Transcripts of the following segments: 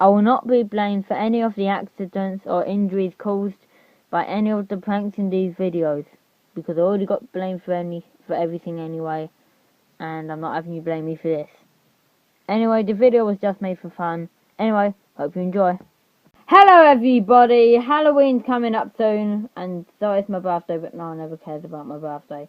I will not be blamed for any of the accidents or injuries caused by any of the pranks in these videos, because I already got blamed for everything anyway, and I'm not having you blame me for this. Anyway, the video was just made for fun. Anyway, hope you enjoy. Hello everybody, Halloween's coming up soon, and so it's my birthday, but no one ever cares about my birthday.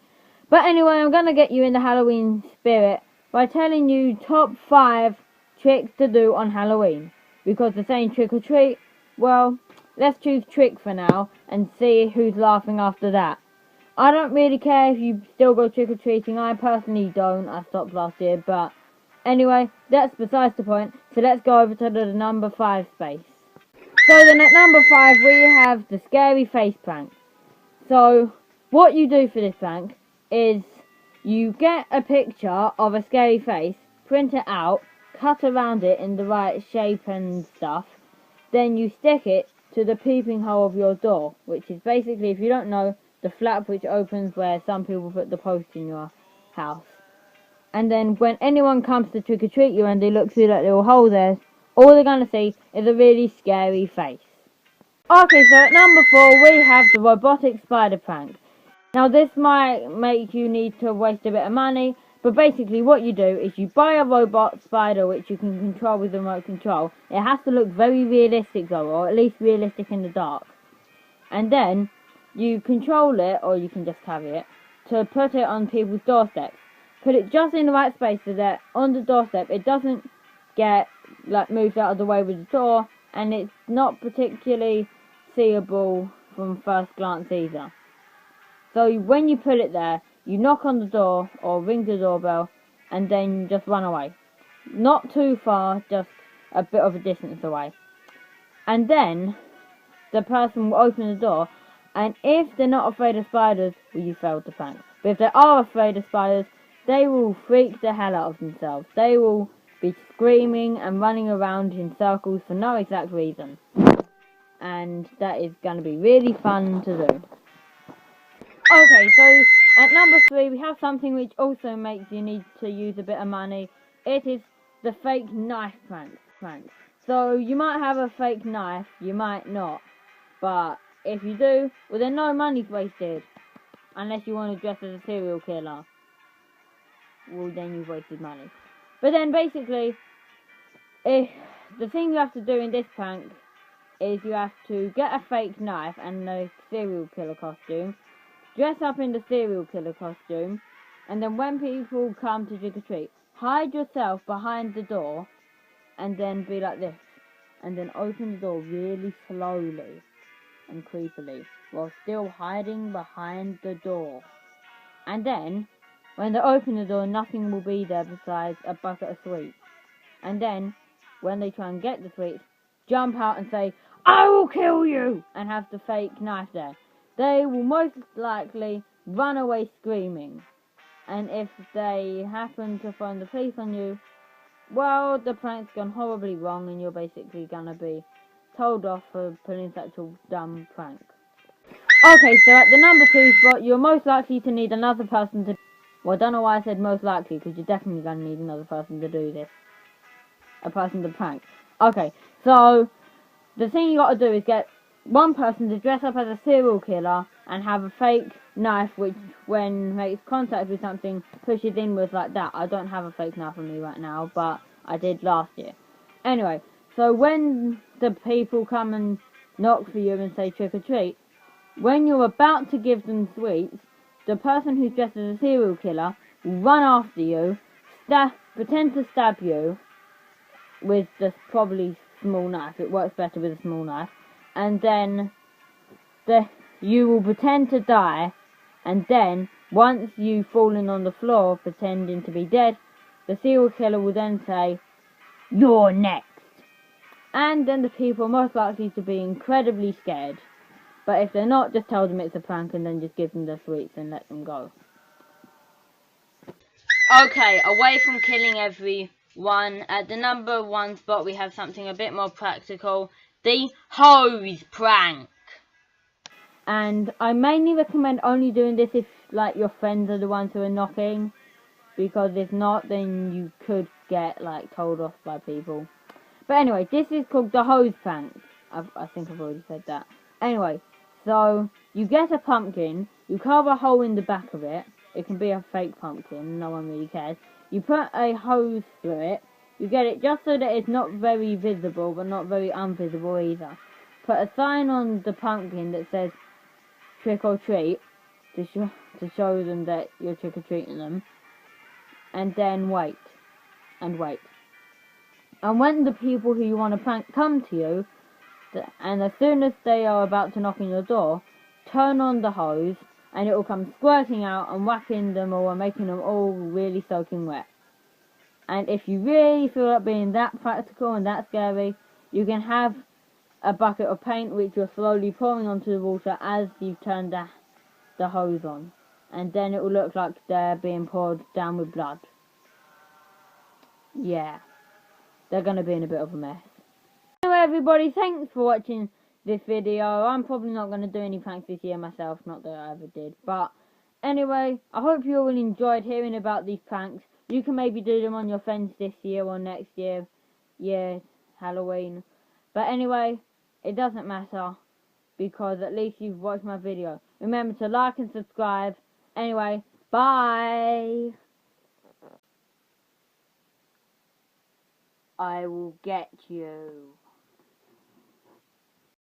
But anyway, I'm going to get you in the Halloween spirit by telling you top 5 tricks to do on Halloween. Because they're saying trick or treat, well, let's choose trick for now and see who's laughing after that. I don't really care if you still go trick or treating, I personally don't, I stopped last year, but anyway, that's besides the point, so let's go over to the number 5 space. So then at number 5 we have the scary face prank. So what you do for this prank is you get a picture of a scary face, print it out, cut around it in the right shape and stuff, then you stick it to the peeping hole of your door, which is basically, if you don't know, the flap which opens where some people put the post in your house. And then when anyone comes to trick or treat you and they look through that little hole there, all they're going to see is a really scary face. Okay, so at number 4 we have the robotic spider prank. Now this might make you need to waste a bit of money, but basically what you do is you buy a robot spider which you can control with the remote control. It has to look very realistic though, or at least realistic in the dark. And then you control it, or you can just carry it, to put it on people's doorsteps. Put it just in the right space so that on the doorstep it doesn't get moved out of the way with the door, and it's not particularly seeable from first glance either. So when you put it there, you knock on the door or ring the doorbell and then just run away. Not too far, just a bit of a distance away. And then the person will open the door, and if they're not afraid of spiders, well, you failed the prank. But if they are afraid of spiders, they will freak the hell out of themselves. They will be screaming and running around in circles for no exact reason. And that is going to be really fun to do. Okay, so at number 3 we have something which also makes you need to use a bit of money. It is the fake knife prank. So you might have a fake knife, you might not. But if you do, well then no money's wasted. Unless you want to dress as a serial killer. Well then you've wasted money. But then basically, the thing you have to do in this prank is you have to get a fake knife and a serial killer costume. Dress up in the serial killer costume, and then when people come to trick or treat, hide yourself behind the door, and then be like this, and then open the door really slowly and creepily, while still hiding behind the door. And then, when they open the door, nothing will be there besides a bucket of sweets. And then, when they try and get the sweets, jump out and say, "I will kill you!" and have the fake knife there. They will most likely run away screaming. And if they happen to phone the police on you, well, the prank's gone horribly wrong and you're basically gonna be told off for pulling such a dumb prank. Okay, so at the number 2 spot, you're most likely to need another person to... Well, I don't know why I said most likely, because you're definitely gonna need another person to do this. A person to prank. Okay, so the thing you gotta do is get one person to dress up as a serial killer and have a fake knife which, when makes contact with something, pushes inwards like that. I don't have a fake knife on me right now, but I did last year. Anyway, so when the people come and knock for you and say trick or treat, when you're about to give them sweets, the person who's dressed as a serial killer will run after you, pretend to stab you with the probably small knife. It works better with a small knife. And then you will pretend to die, and then once you've fallen on the floor pretending to be dead, the serial killer will then say, "You're next." And then the people are most likely to be incredibly scared. But if they're not, just tell them it's a prank and then just give them the sweets and let them go. Okay, away from killing everyone, at the number 1 spot we have something a bit more practical. The hose prank. And I mainly recommend only doing this if your friends are the ones who are knocking, because if not then you could get told off by people. But But anyway, this is called the hose prank. I think I've already said that. Anyway, so you get a pumpkin, you carve a hole in the back of it. It can be a fake pumpkin, no one really cares. You put a hose through it. You get it just so that it's not very visible, but not very invisible either. Put a sign on the pumpkin that says trick or treat to show them that you're trick or treating them. And then wait. And wait. And when the people who you want to prank come to you, and as soon as they are about to knock on your door, turn on the hose, and it will come squirting out and whacking them all and making them all really soaking wet. And if you really feel like being that practical and that scary, you can have a bucket of paint which you're slowly pouring onto the water as you've turned the hose on. And then it will look like they're being poured down with blood. Yeah. They're going to be in a bit of a mess. Anyway, everybody, thanks for watching this video. I'm probably not going to do any pranks this year myself, not that I ever did. But anyway, I hope you all enjoyed hearing about these pranks. You can maybe do them on your friends this year or next year. Yeah, Halloween. But anyway, it doesn't matter, because at least you've watched my video. Remember to like and subscribe. Anyway, bye! I will get you.